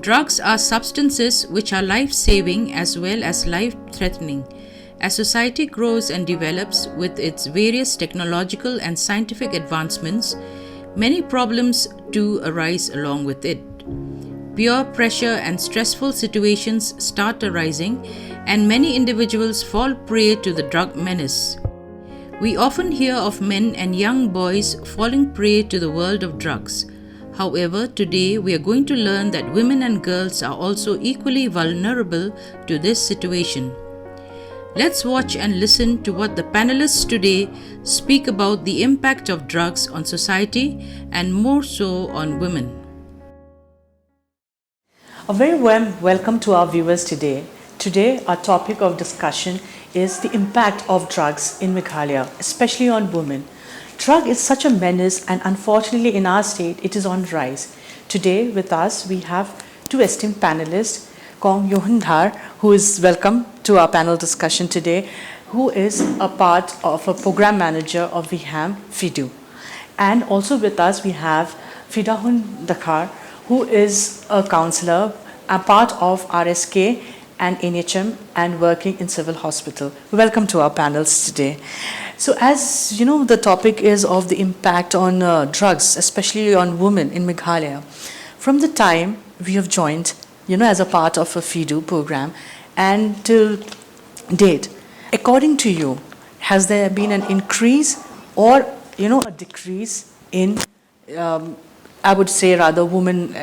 Drugs are substances which are life-saving as well as life-threatening. As society grows and develops with its various technological and scientific advancements, many problems too arise along with it. Peer pressure and stressful situations start arising, and many individuals fall prey to the drug menace. We often hear of men and young boys falling prey to the world of drugs. However, today we are going to learn that women and girls are also equally vulnerable to this situation. Let's watch and listen to what the panelists today speak about the impact of drugs on society and more so on women. A very warm welcome to our viewers today. Today, our topic of discussion is the impact of drugs in Meghalaya, especially on women. Drug is such a menace, and unfortunately in our state, it is on rise. Today with us, we have two esteemed panelists, Kong Yohandhar, who is welcome to our panel discussion today, who is a part of a program manager of VHAM FIDU. And also with us, we have Fidahun Dakhar, who is a counselor, a part of RSK and NHM and working in civil hospital. Welcome to our panels today. So as you know, the topic is of the impact on drugs, especially on women in Meghalaya. From the time we have joined, as a part of a FIDU program and till date, according to you, has there been an increase or, a decrease in, I would say rather, women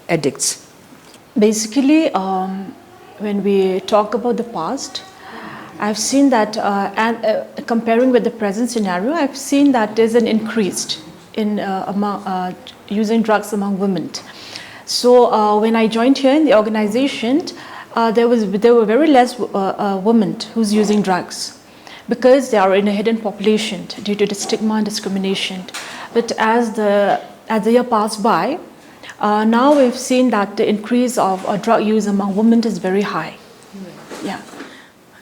addicts? Basically, when we talk about the past, I've seen that, comparing with the present scenario, I've seen that there's an increase in using drugs among women. So when I joined here in the organization, there were very less women who's using drugs because they are in a hidden population due to the stigma and discrimination. But as the year passed by, now we've seen that the increase of drug use among women is very high. Yeah.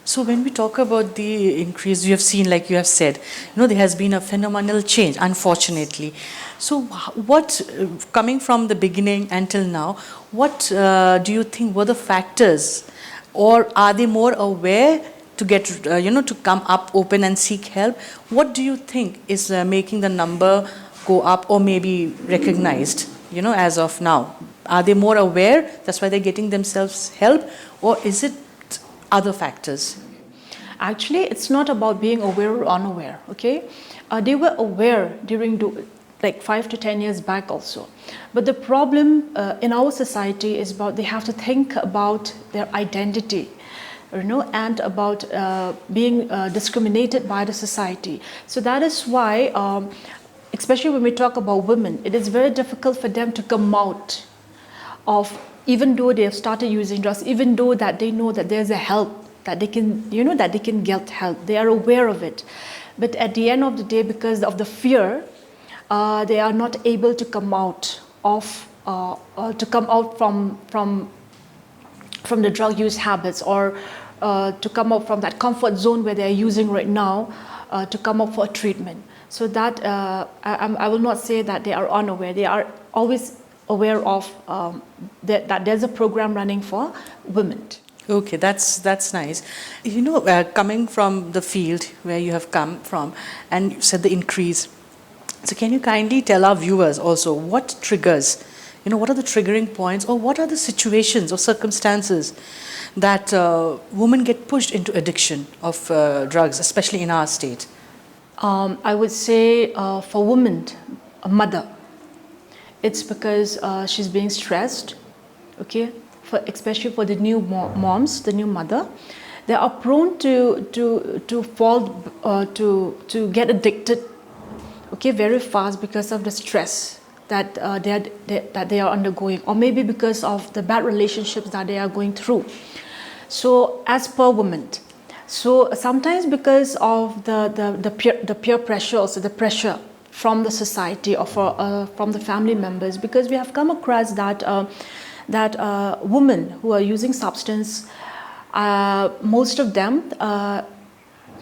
So when we talk about the increase, you have seen, like you have said, there has been a phenomenal change, unfortunately. So what, coming from the beginning until now, what do you think were the factors, or are they more aware to get, to come up open and seek help? What do you think is making the number go up or maybe recognized, as of now? Are they more aware, that's why they're getting themselves help, or is it other factors? Actually, it's not about being aware or unaware, okay? They were aware during like 5 to 10 years back also. But the problem in our society is about they have to think about their identity, and about being discriminated by the society. So that is why, especially when we talk about women, it is very difficult for them to come out of, even though they have started using drugs, even though that they know that there's a help, that they can, that they can get help. They are aware of it. But at the end of the day, because of the fear, they are not able to come out of, from the drug use habits, or to come out from that comfort zone where they are using right now, to come up for a treatment. So that I will not say that they are unaware. They are always aware of that there's a program running for women. Okay, that's nice. Coming from the field where you have come from, and you said the increase. So can you kindly tell our viewers also what triggers, what are the triggering points, or what are the situations or circumstances that women get pushed into addiction of drugs, especially in our state? I would say for women, a mother, it's because she's being stressed, okay? Especially for the new moms, the new mother, they are prone to fall to get addicted, okay, very fast because of the stress that they are undergoing, or maybe because of the bad relationships that they are going through. So as per women, so sometimes because of the peer pressure, also the pressure from the society or from the family members, because we have come across that women who are using substance, most of them,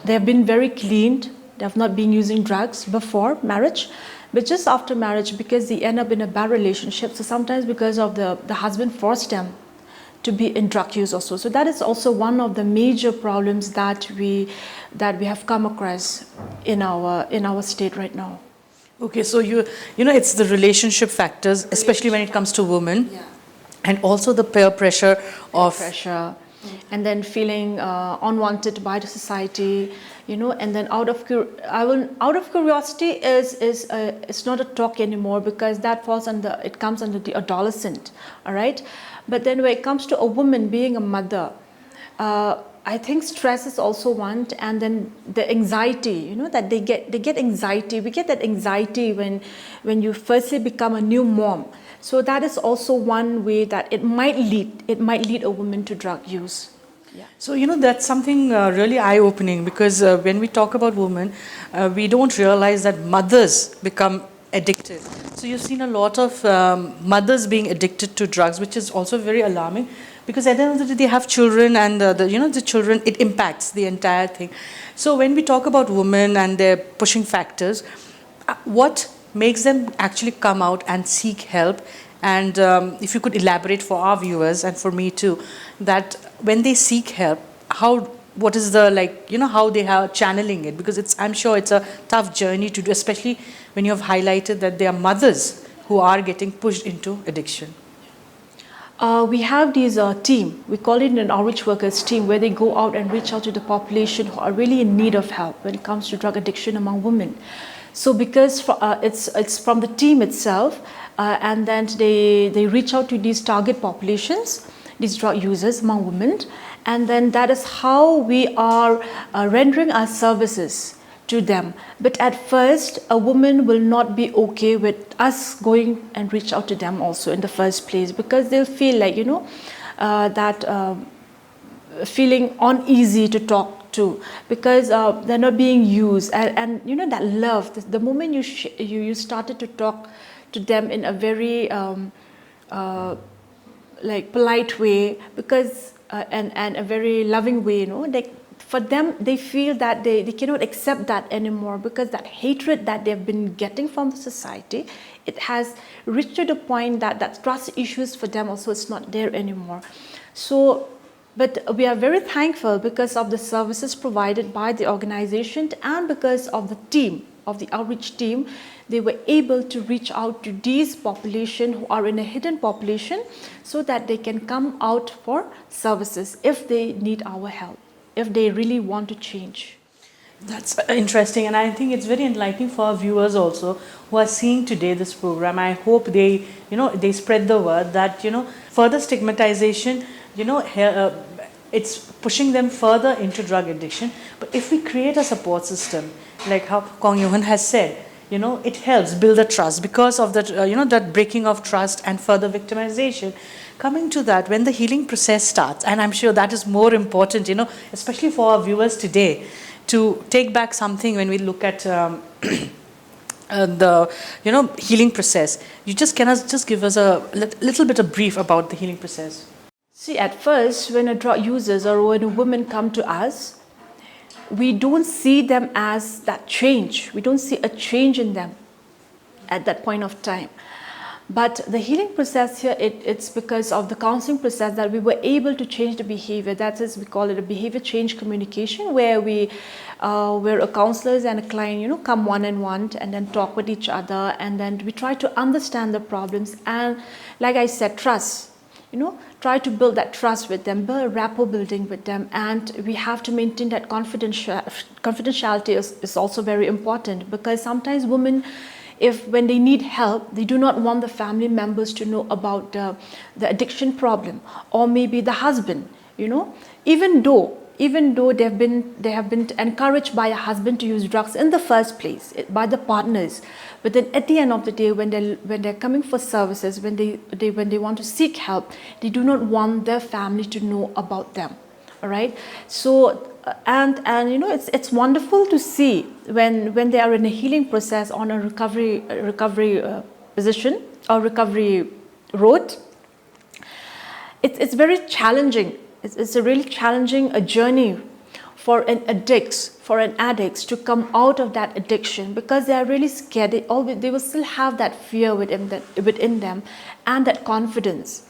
they have been very clean. They have not been using drugs before marriage, But just after marriage, because they end up in a bad relationship, so sometimes because of the husband forced them to be in drug use also. So that is also one of the major problems that we have come across in our state right now. Okay, so it's the relationship factors, especially when it comes to women, and also the peer pressure Pressure, and then feeling unwanted by the society, and then out of curiosity is it's not a talk anymore, because that comes under the adolescent, all right. But then when it comes to a woman being a mother, I think stress is also one, and then the anxiety, that they get anxiety. We get that anxiety when you firstly become a new mom. So that is also one way that it might lead a woman to drug use. Yeah. So, that's something really eye-opening, because when we talk about women, we don't realize that mothers become addicted. So you've seen a lot of mothers being addicted to drugs, which is also very alarming, because at the end of the day they have children, and the children, it impacts the entire thing. So when we talk about women and their pushing factors, what makes them actually come out and seek help? And if you could elaborate for our viewers and for me too, that when they seek help, what is the how they are channeling it? Because I'm sure it's a tough journey to do, especially when you have highlighted that there are mothers who are getting pushed into addiction. We have these team, we call it an outreach workers team, where they go out and reach out to the population who are really in need of help when it comes to drug addiction among women. So because it's from the team itself, and then they reach out to these target populations, these drug users among women, and then that is how we are rendering our services to them. But at first, a woman will not be okay with us going and reach out to them also in the first place, because they'll feel like, that feeling uneasy to talk to, because they're not being used, and that love, the moment you started to talk to them in a very polite way, because and a very loving way, for them, they feel that they cannot accept that anymore, because that hatred that they've been getting from the society, it has reached to the point that trust issues for them also is not there anymore. So, but we are very thankful because of the services provided by the organization, and because of the team, of the outreach team, they were able to reach out to these population who are in a hidden population, so that they can come out for services if they need our help, if they really want to change. That's interesting, and I think it's very enlightening for our viewers also who are seeing today this program. I hope they spread the word that further stigmatization, it's pushing them further into drug addiction. But if we create a support system, like how Kong Yohan has said, it helps build a trust, because of that that breaking of trust and further victimization. Coming to that, when the healing process starts, and I'm sure that is more important, especially for our viewers today, to take back something when we look at the healing process. You cannot just give us a little bit of brief about the healing process. See, at first, when a drug users or when a woman come to us, we don't see them as that change. We don't see a change in them at that point of time. But the healing process here, it's because of the counseling process that we were able to change the behavior. That is, we call it a behavior change communication, where where a counselors and a client, come one-on-one and then talk with each other, and then we try to understand the problems, and like I said, trust. Try to build that trust with them, build rapport building with them, and we have to maintain that confidentiality is also very important, because sometimes women, when they need help, they do not want the family members to know about the addiction problem, or maybe the husband, even though they have been encouraged by a husband to use drugs in the first place, by the partners, but then at the end of the day, when they're coming for services, when they want to seek help, they do not want their family to know about them. All right. So and it's wonderful to see when they are in a healing process, on a recovery position or recovery road. It's very challenging. It's a really challenging journey for an addict to come out of that addiction, because they are really scared. They will still have that fear within them, and that confidence.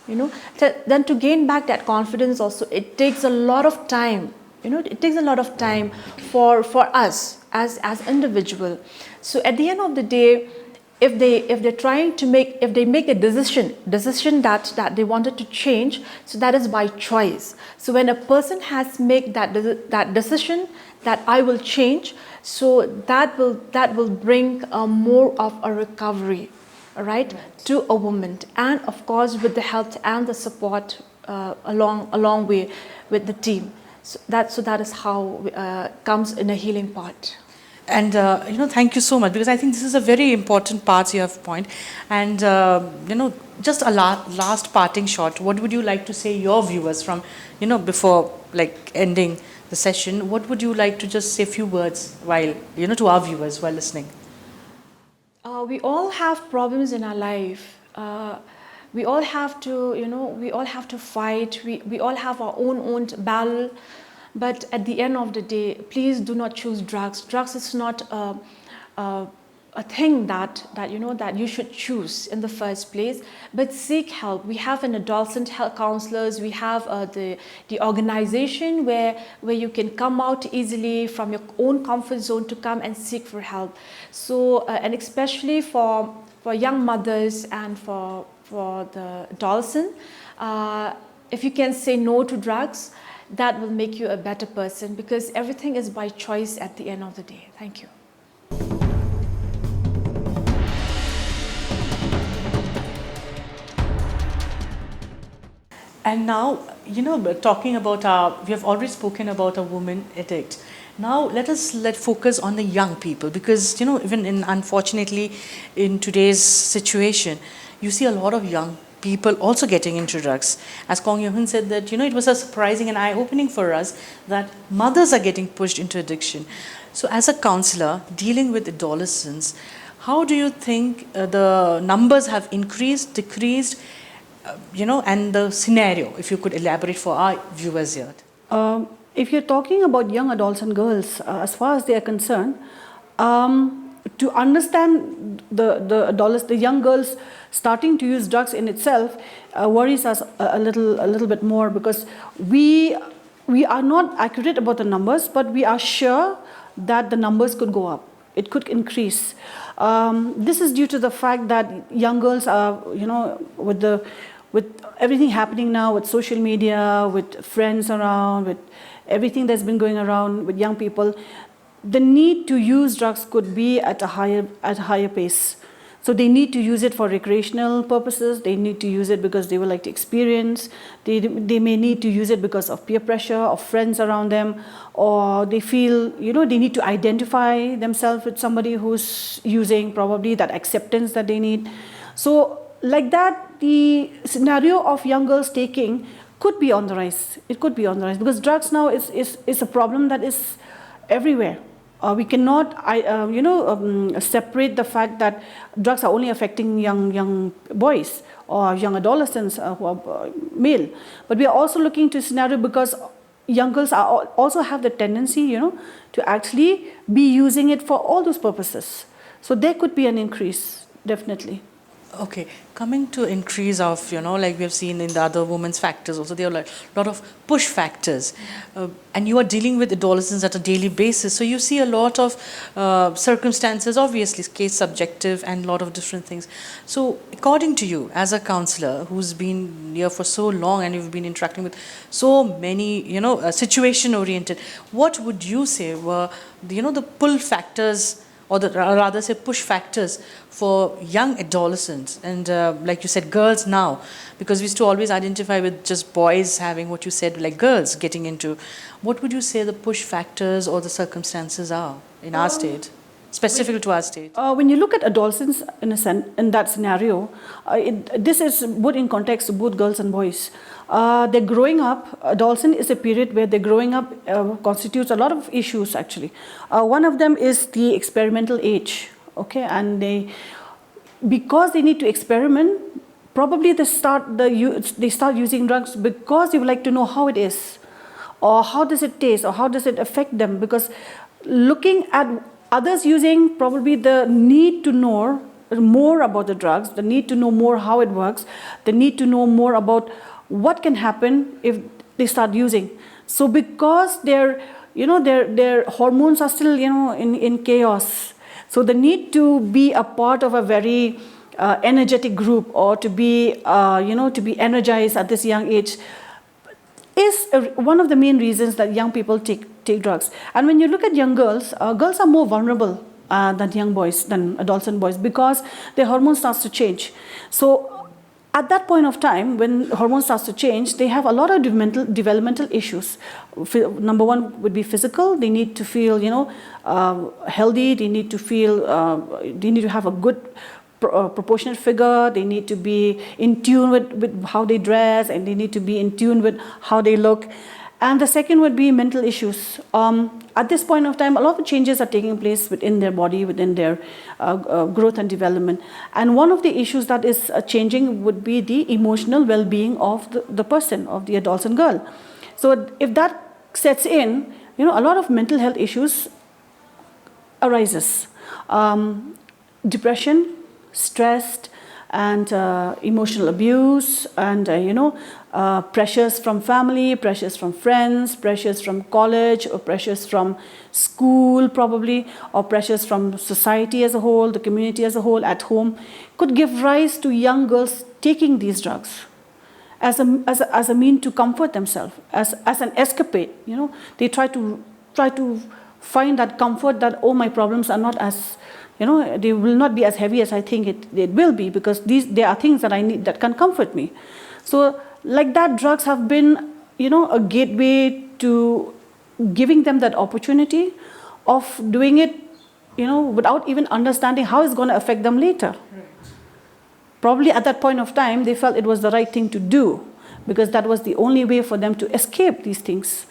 Then to gain back that confidence also, it takes a lot of time. It takes a lot of time for us as individual. So at the end of the day, if they make a decision that they wanted to change, so that is by choice. So when a person has made that decision that I will change, so that will bring more of a recovery, right, to a woman, and of course with the help and the support along way with the team. So that is how comes in a healing part. And thank you so much, because I think this is a very important part you have point. And just a last parting shot. What would you like to say your viewers from before like ending the session? What would you like to just say a few words while to our viewers while listening? We all have problems in our life. We all have to fight. We all have our own battle. But at the end of the day, please do not choose drugs. Drugs is not a thing that you should choose in the first place. But seek help. We have an adolescent health counselors. We have the organization where you can come out easily from your own comfort zone to come and seek for help. So and especially for young mothers and for the adolescent, if you can say no to drugs, that will make you a better person, because everything is by choice at the end of the day. Thank you. And now, talking about we have already spoken about a woman addict. Now let's focus on the young people, because unfortunately in today's situation, you see a lot of young people also getting into drugs. As Kong Yohun said that, it was a surprising and eye-opening for us that mothers are getting pushed into addiction. So as a counselor dealing with adolescents, how do you think the numbers have increased, decreased, and the scenario, if you could elaborate for our viewers here? If you're talking about young adolescent girls, as far as they are concerned, to understand the young girls starting to use drugs in itself worries us a little bit more, because we are not accurate about the numbers, but we are sure that the numbers could go up. It could increase. This is due to the fact that young girls are, with everything happening now, with social media, with friends around, with everything that's been going around with young people, the need to use drugs could be at a higher pace. So they need to use it for recreational purposes. They need to use it because they would like to experience. They may need to use it because of peer pressure, of friends around them, or they feel, they need to identify themselves with somebody who's using, probably that acceptance that they need. So like that, the scenario of young girls taking could be on the rise. It could be on the rise, because drugs now is a problem that is everywhere. We cannot, separate the fact that drugs are only affecting young boys or young adolescents who are male. But we are also looking to a scenario because young girls also have the tendency, to actually be using it for all those purposes. So there could be an increase, definitely. Okay, coming to increase of, like we have seen in the other women's factors also, there are a lot of push factors. And you are dealing with adolescents at a daily basis. So you see a lot of circumstances, obviously, case subjective and a lot of different things. So according to you, as a counselor who's been here for so long and you've been interacting with so many, situation oriented, what would you say were, the pull factors, or rather say push factors for young adolescents and like you said, girls now, because we used to always identify with just boys having what you said, like girls getting into. What would you say the push factors or the circumstances are in our state, specific to our state? When you look at adolescents in that scenario, this is both in context of both girls and boys. They're growing up. Adolescent is a period where they're growing up, constitutes a lot of issues actually. One of them is the experimental age, okay, and because they need to experiment, probably they start using drugs because they would like to know how it is, or how does it taste, or how does it affect them? Because looking at others using, probably the need to know more about the drugs, the need to know more how it works, the need to know more about what can happen if they start using. So because their hormones are still in chaos, so the need to be a part of a very energetic group, or to be to be energized at this young age, is one of the main reasons that young people take drugs. And when you look at young girls, girls are more vulnerable than young boys, than adolescent boys, because their hormones starts to change. So at that point of time, when hormones starts to change, they have a lot of developmental issues. Number one would be physical. They need to feel healthy. They need to feel they need to have a good proportionate figure. They need to be in tune with how they dress, and they need to be in tune with how they look. And the second would be mental issues. At this point of time, a lot of changes are taking place within their body, within their growth and development. And one of the issues that is changing would be the emotional well-being of the person, of the adolescent girl. So if that sets in, a lot of mental health issues arises. Depression, stress, and emotional abuse, and pressures from family, pressures from friends, pressures from college, or pressures from school probably, or pressures from society as a whole, the community as a whole, at home, could give rise to young girls taking these drugs as a mean to comfort themselves, as an escapade. They try to find that comfort, that, oh, my problems are not as they will not be as heavy as I think it will be, because there are things that I need that can comfort me. So like that, drugs have been a gateway to giving them that opportunity of doing it without even understanding how it's going to affect them later. Right. Probably at that point of time they felt it was the right thing to do, because that was the only way for them to escape these things.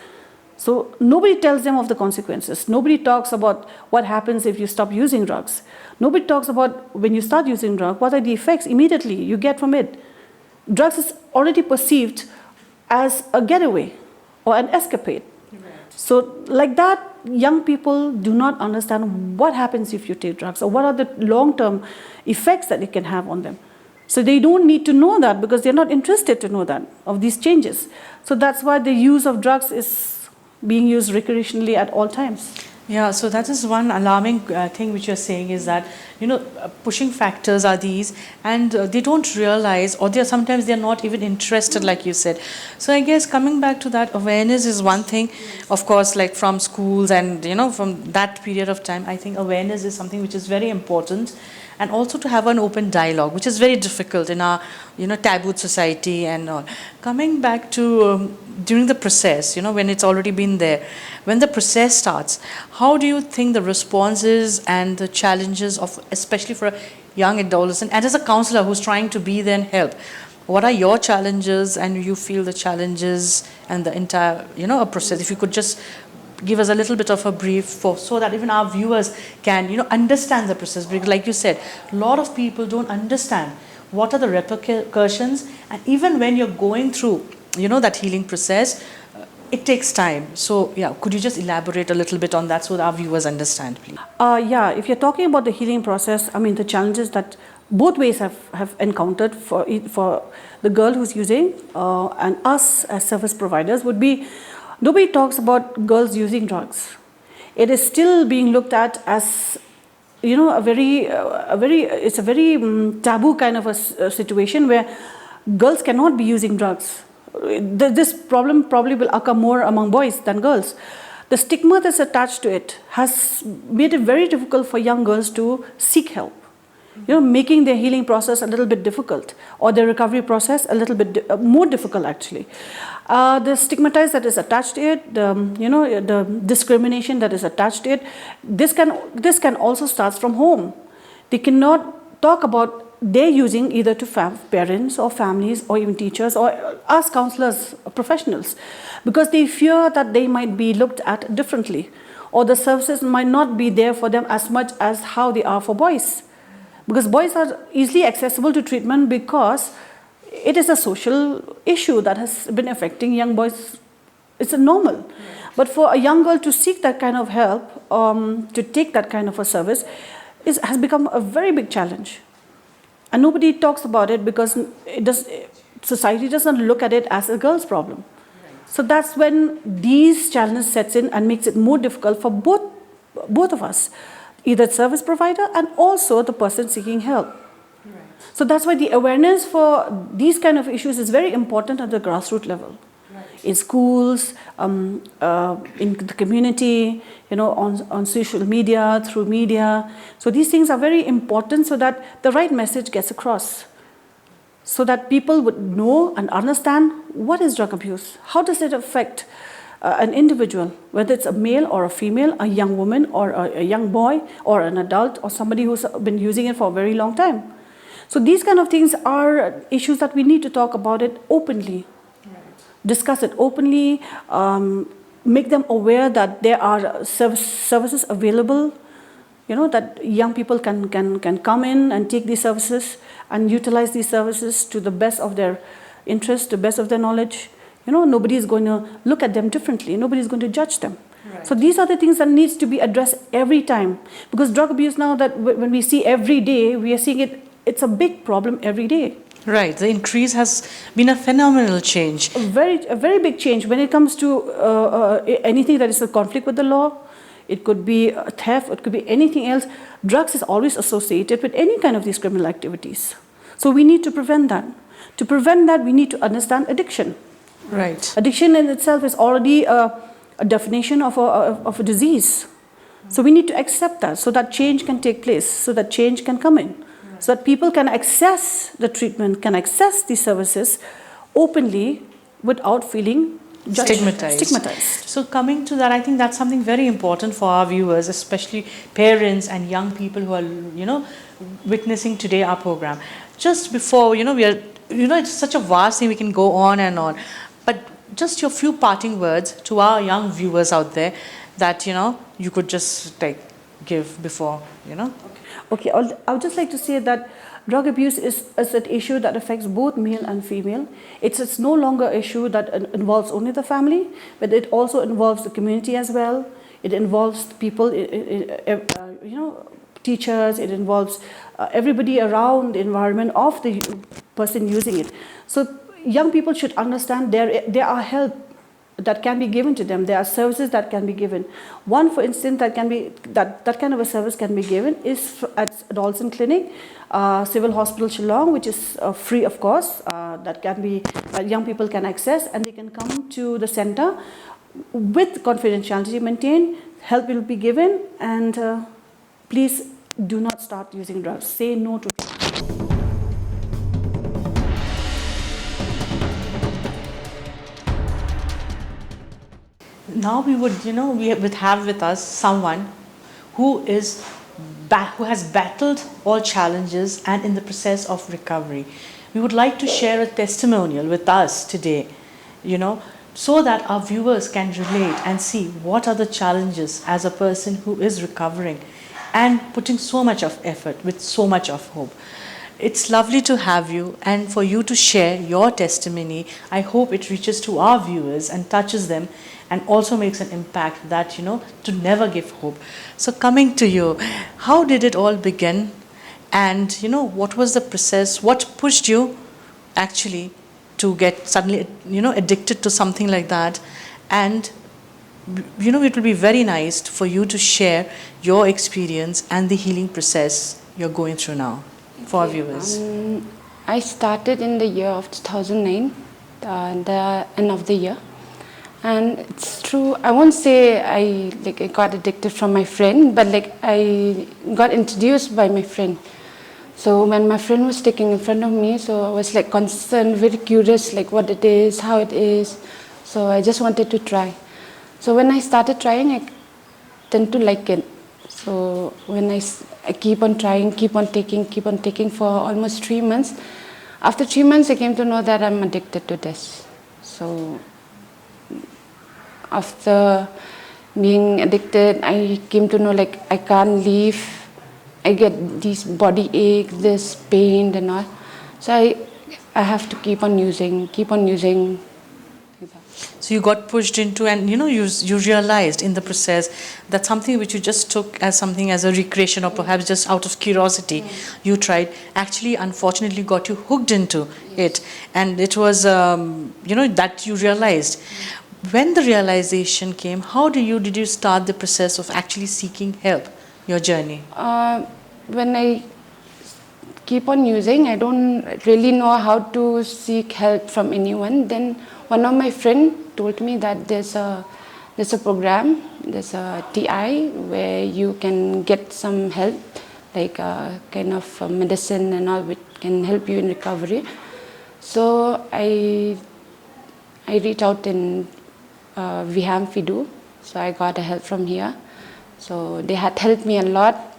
So nobody tells them of the consequences. Nobody talks about what happens if you stop using drugs. Nobody talks about when you start using drugs, what are the effects immediately you get from it. Drugs is already perceived as a getaway or an escapade. Right. So like that, young people do not understand what happens if you take drugs, or what are the long-term effects that it can have on them. So they don't need to know that, because they're not interested to know that, of these changes. So that's why the use of drugs is being used recreationally at all times. Yeah, so that is one alarming thing which you're saying, is that pushing factors are these, and they don't realize, or sometimes they're not even interested, like you said. So I guess coming back to that, awareness is one thing, of course, like from schools and from that period of time. I think awareness is something which is very important, and also to have an open dialogue, which is very difficult in our tabooed society and all. Coming back to during the process, when it's already been there, when the process starts, how do you think the responses and the challenges of, especially for a young adolescent, and as a counselor who's trying to be there and help, what are your challenges, and you feel the challenges and the entire a process? If you could just give us a little bit of a brief, so that even our viewers can understand the process, because like you said, a lot of people don't understand what are the repercussions, and even when you're going through that healing process, it takes time. So yeah, could you just elaborate a little bit on that so that our viewers understand, please? Yeah, if you're talking about the healing process, I mean, the challenges that both ways have encountered for the girl who's using and us as service providers would be, nobody talks about girls using drugs. It is still being looked at as a very taboo kind of a situation, where girls cannot be using drugs. This problem probably will occur more among boys than girls. The stigma that's attached to it has made it very difficult for young girls to seek help, making their healing process a little bit difficult, or their recovery process a little bit more difficult actually. The stigmatized that is attached to it, the discrimination that is attached to it, this can also start from home. They cannot talk about they're using, either to parents or families or even teachers or us counselors, professionals, because they fear that they might be looked at differently, or the services might not be there for them as much as how they are for boys, because boys are easily accessible to treatment, because it is a social issue that has been affecting young boys It's a normal. But for a young girl to seek that kind of help, to take that kind of a service, has become a very big challenge. And nobody talks about it because society doesn't look at it as a girl's problem. So that's when these challenges sets in and makes it more difficult for both of us, either service provider and also the person seeking help. So that's why the awareness for these kind of issues is very important at the grassroots level. In schools, in the community, on social media, through media. So these things are very important so that the right message gets across. So that people would know and understand what is drug abuse, how does it affect an individual, whether it's a male or a female, a young woman or a young boy or an adult or somebody who's been using it for a very long time. So these kind of things are issues that we need to talk about it openly, discuss it openly, make them aware that there are services available, that young people can come in and take these services and utilize these services to the best of their interest, the best of their knowledge. Nobody is going to look at them differently. Nobody is going to judge them. So these are the things that needs to be addressed every time. Because drug abuse now, that when we see every day, we are seeing it's a big problem every day. Right, the increase has been a phenomenal change. A very big change when it comes to anything that is a conflict with the law. It could be theft, it could be anything else. Drugs is always associated with any kind of these criminal activities. So we need to prevent that. To prevent that, we need to understand addiction. Right. Addiction in itself is already a definition of a disease. So we need to accept that so that change can take place, so that change can come in. So that people can access the treatment, can access these services openly without feeling stigmatized. So coming to that, I think that's something very important for our viewers, especially parents and young people who are, witnessing today our program. Just before, we are, it's such a vast thing, we can go on and on. But just your few parting words to our young viewers out there that, you could just give before, Okay, I would just like to say that drug abuse is an issue that affects both male and female. It's no longer an issue that involves only the family, but it also involves the community as well. It involves people, teachers, it involves everybody around the environment of the person using it. So young people should understand there are help that can be given to them. There are services that can be given. One, for instance, that kind of a service can be given is at Adolescent Clinic, Civil Hospital Shillong, which is free, of course. That can be young people can access, and they can come to the center with confidentiality maintained. Help will be given, and please do not start using drugs. Say no to drugs. Now we would have with us someone who has battled all challenges and in the process of recovery. We would like to share a testimonial with us today, so that our viewers can relate and see what are the challenges as a person who is recovering and putting so much of effort with so much of hope. It's lovely to have you and for you to share your testimony. I hope it reaches to our viewers and touches them and also makes an impact that, to never give hope. So coming to you, how did it all begin? And, what was the process? What pushed you actually to get suddenly, addicted to something like that? And, it will be very nice for you to share your experience and the healing process you're going through now for our viewers. I started in the year of 2009, the end of the year. And it's true, I won't say I got addicted from my friend, but I got introduced by my friend. So when my friend was taking in front of me, so I was concerned, very curious, what it is, how it is. So I just wanted to try. So when I started trying, I tend to like it. So when I keep on trying, keep on taking for almost 3 months. After 3 months, I came to know that I'm addicted to this. So after being addicted, I came to know I can't leave. I get these body aches, this pain and all. So I have to keep on using. So you got pushed into, and you realized in the process that something which you just took as something as a recreation or perhaps just out of curiosity, you tried, actually unfortunately got you hooked into it, and it was that you realized. When the realization came, how did you start the process of actually seeking help, your journey? When I keep on using, I don't really know how to seek help from anyone. Then one of my friend told me that there's a program, there's a TI where you can get some help, like kind of medicine and all, which can help you in recovery. So I reached out in Viham Fidu, so I got a help from here. So they had helped me a lot.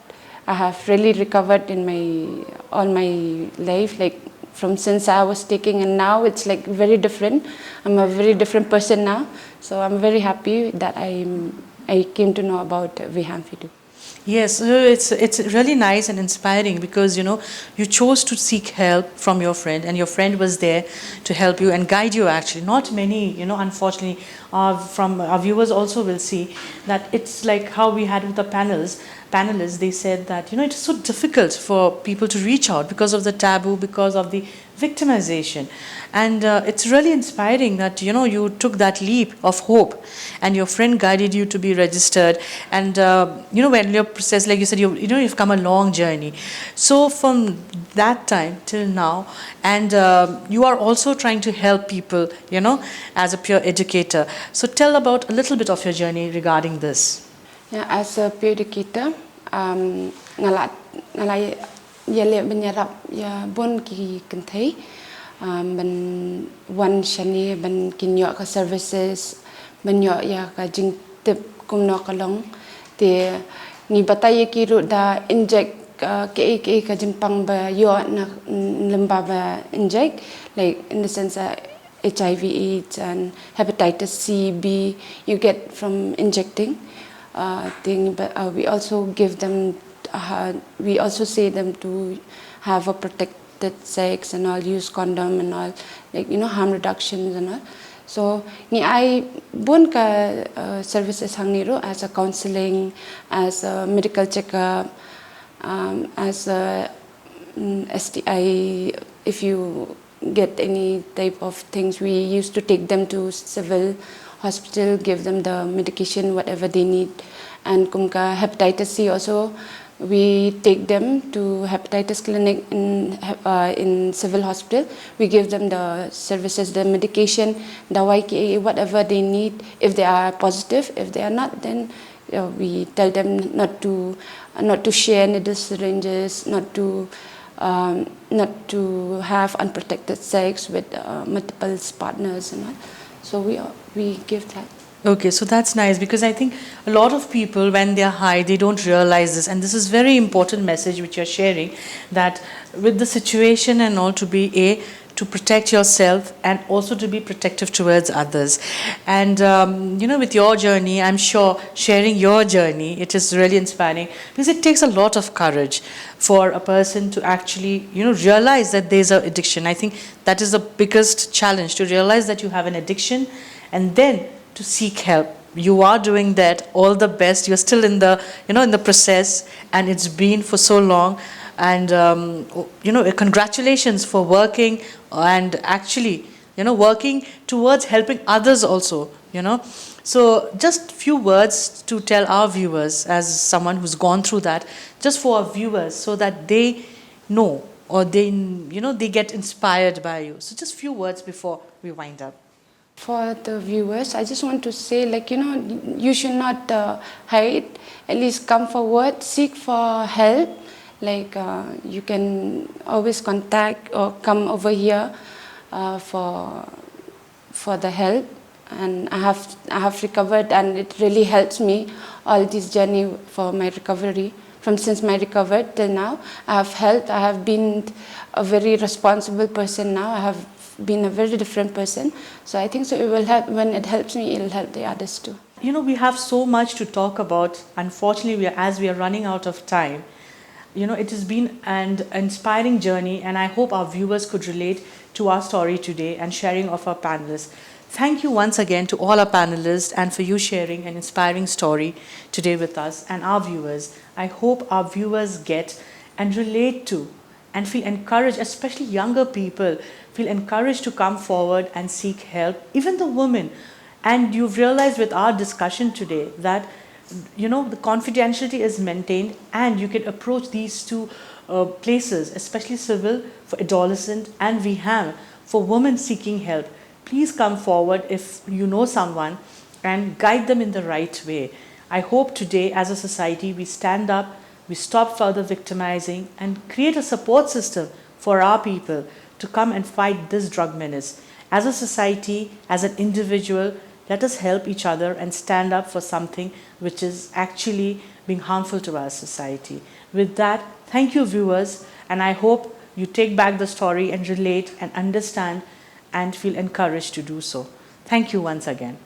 I have really recovered in all my life, like from since I was taking, and now it's like very different. I'm a very different person now. So I'm very happy that I came to know about Viham Fidu. Yes, it's really nice and inspiring because you chose to seek help from your friend, and your friend was there to help you and guide you. Actually, not many, unfortunately, from our viewers also will see that it's like how we had with the panelists. They said that it is so difficult for people to reach out because of the taboo, because of the victimization, and it's really inspiring that you took that leap of hope, and your friend guided you to be registered, and when your process, like you said, you've come a long journey. So from that time till now, and you are also trying to help people, as a peer educator. So tell about a little bit of your journey regarding this. Yeah, as a peer educator, ngalai yale benyarap ya bon ki kentai, ben wan shani ben kinyo ka services benyo ya ka jing tip kumno kalong te ni batay ki ru da inject ke ka jimpang ba yo na lemba ba inject, like in the sense HIV AIDS and hepatitis C B you get from injecting thing, but we also give them we also say them to have a protected sex and all, use condom and all, like harm reductions and all. So ni I bun ka services hang niro as a counseling, as a medical checkup, as a STI. If you get any type of things, we used to take them to civil hospital, give them the medication whatever they need. And kumka hepatitis C also, we take them to hepatitis clinic in civil hospital. We give them the services, the medication, dawai whatever they need. If they are positive, if they are not, then we tell them not to share needle syringes, not to have unprotected sex with multiple partners and all. So we give that. Okay, so that's nice, because I think a lot of people, when they're high, they don't realize this, and this is very important message which you're sharing, that with the situation and all, to protect yourself and also to be protective towards others. And with your journey, I'm sure sharing your journey, it is really inspiring, because it takes a lot of courage for a person to actually realize that there's an addiction. I think that is the biggest challenge, to realize that you have an addiction and then to seek help. You are doing that. All the best. You're still in the in the process, and it's been for so long. And congratulations for working and actually working towards helping others also. So just few words to tell our viewers, as someone who's gone through that, just for our viewers, so that they know, or they they get inspired by you. So just few words before we wind up. For the viewers, I just want to say, you should not hide. At least come forward, seek for help. You can always contact or come over here for the help. And I have recovered, and it really helps me all this journey for my recovery. Since my recovery till now, I have helped. I have been a very responsible person now. I have been a very different person. So I think so it will help. When it helps me, it will help the others too. We have so much to talk about. Unfortunately, as we are running out of time, it has been an inspiring journey, and I hope our viewers could relate to our story today and sharing of our panelists. Thank you once again to all our panelists and for you sharing an inspiring story today with us and our viewers. I hope our viewers get and relate to and feel encouraged, especially younger people, feel encouraged to come forward and seek help, even the women. And you've realized with our discussion today that the confidentiality is maintained and you can approach these two places, especially civil for adolescent and rehab for women seeking help. Please come forward if you know someone and guide them in the right way. I hope today as a society we stand up, we stop further victimizing and create a support system for our people to come and fight this drug menace. As a society, as an individual, let us help each other and stand up for something which is actually being harmful to our society. With that, thank you viewers, and I hope you take back the story and relate and understand and feel encouraged to do so. Thank you once again.